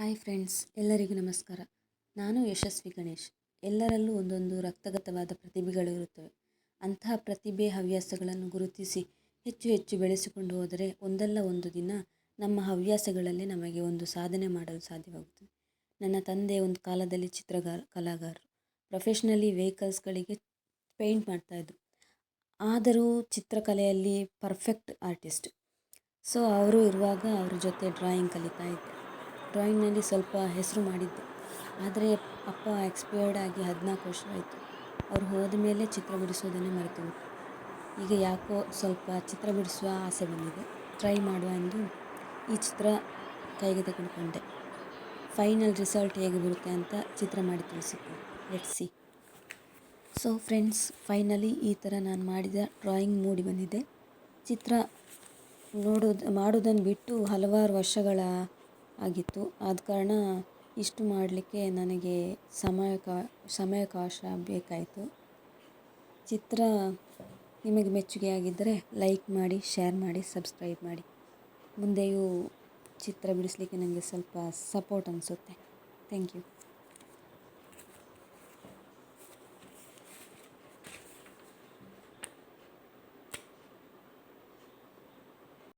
Hi friends, ಎಲ್ಲರಿಗೂ ನಮಸ್ಕಾರ. ನಾನು ಯಶಸ್ವಿ ಗಣೇಶ್. ಎಲ್ಲರಲ್ಲೂ ಒಂದೊಂದು ರಕ್ತಗತವಾದ ಪ್ರತಿಭೆಗಳು ಇರುತ್ತವೆ. ಅಂತಹ ಪ್ರತಿಭೆ ಹವ್ಯಾಸಗಳನ್ನು ಗುರುತಿಸಿ ಹೆಚ್ಚು ಹೆಚ್ಚು ಬೆಳೆಸಿಕೊಂಡು ಹೋದರೆ ಒಂದಲ್ಲ ಒಂದು ದಿನ ನಮ್ಮ ಹವ್ಯಾಸಗಳಲ್ಲೇ ನಮಗೆ ಒಂದು ಸಾಧನೆ ಮಾಡಲು ಸಾಧ್ಯವಾಗುತ್ತದೆ. ನನ್ನ ತಂದೆ ಒಂದು ಕಾಲದಲ್ಲಿ ಕಲಾಗಾರರು. ಪ್ರೊಫೆಷ್ನಲಿ ವೆಹಿಕಲ್ಸ್ಗಳಿಗೆ ಪೇಂಟ್ ಮಾಡ್ತಾಯಿದ್ರು. ಆದರೂ ಚಿತ್ರಕಲೆಯಲ್ಲಿ ಪರ್ಫೆಕ್ಟ್ ಆರ್ಟಿಸ್ಟ್. ಸೊ ಅವರು ಇರುವಾಗ ಅವ್ರ ಜೊತೆ ಡ್ರಾಯಿಂಗ್ ಕಲಿತಾ ಇದ್ದೆ. ಡ್ರಾಯಿಂಗ್ನಲ್ಲಿ ಸ್ವಲ್ಪ ಹೆಸರು ಮಾಡಿದ್ದೆ. ಆದರೆ ಅಪ್ಪ ಎಕ್ಸ್ಪೈರ್ಡ್ ಆಗಿ 14 ವರ್ಷ ಆಯಿತು. ಅವ್ರು ಹೋದ ಮೇಲೆ ಚಿತ್ರ ಬಿಡಿಸೋದನ್ನೇ ಮರೆತುಬಿಟ್ಟೆ. ಈಗ ಯಾಕೋ ಸ್ವಲ್ಪ ಚಿತ್ರ ಬಿಡಿಸುವ ಆಸೆ ಬಂದಿದೆ. ಟ್ರೈ ಮಾಡುವ ಎಂದು ಈ ಚಿತ್ರ ಕೈಗೆ ತೆಗೆದುಕೊಂಡೆ. ಫೈನಲ್ ರಿಸಲ್ಟ್ ಹೇಗೆ ಬರುತ್ತೆ ಅಂತ ಚಿತ್ರ ಮಾಡಿ ತಿಳಿಸಿದ್ದೆ. Let's see. So friends, finally ಈ ಥರ ನಾನು ಮಾಡಿದ ಡ್ರಾಯಿಂಗ್ ಮೂಡಿ ಬಂದಿದೆ. ಚಿತ್ರ ಮಾಡೋದನ್ನು ಬಿಟ್ಟು ಹಲವಾರು ವರ್ಷಗಳ ಆಗಿತ್ತು. ಆದ ಕಾರಣ ಇಷ್ಟು ಮಾಡಲಿಕ್ಕೆ ನನಗೆ ಸಮಯಾವಕಾಶ ಬೇಕಾಯಿತು. ಚಿತ್ರ ನಿಮಗೆ ಮೆಚ್ಚುಗೆಯಾಗಿದ್ದರೆ ಲೈಕ್ ಮಾಡಿ, ಶೇರ್ ಮಾಡಿ, ಸಬ್ಸ್ಕ್ರೈಬ್ ಮಾಡಿ. ಮುಂದೆಯೂ ಚಿತ್ರ ಬಿಡಿಸಲಿಕ್ಕೆ ನನಗೆ ಸ್ವಲ್ಪ ಸಪೋರ್ಟ್ ಅನಿಸುತ್ತೆ. Thank you.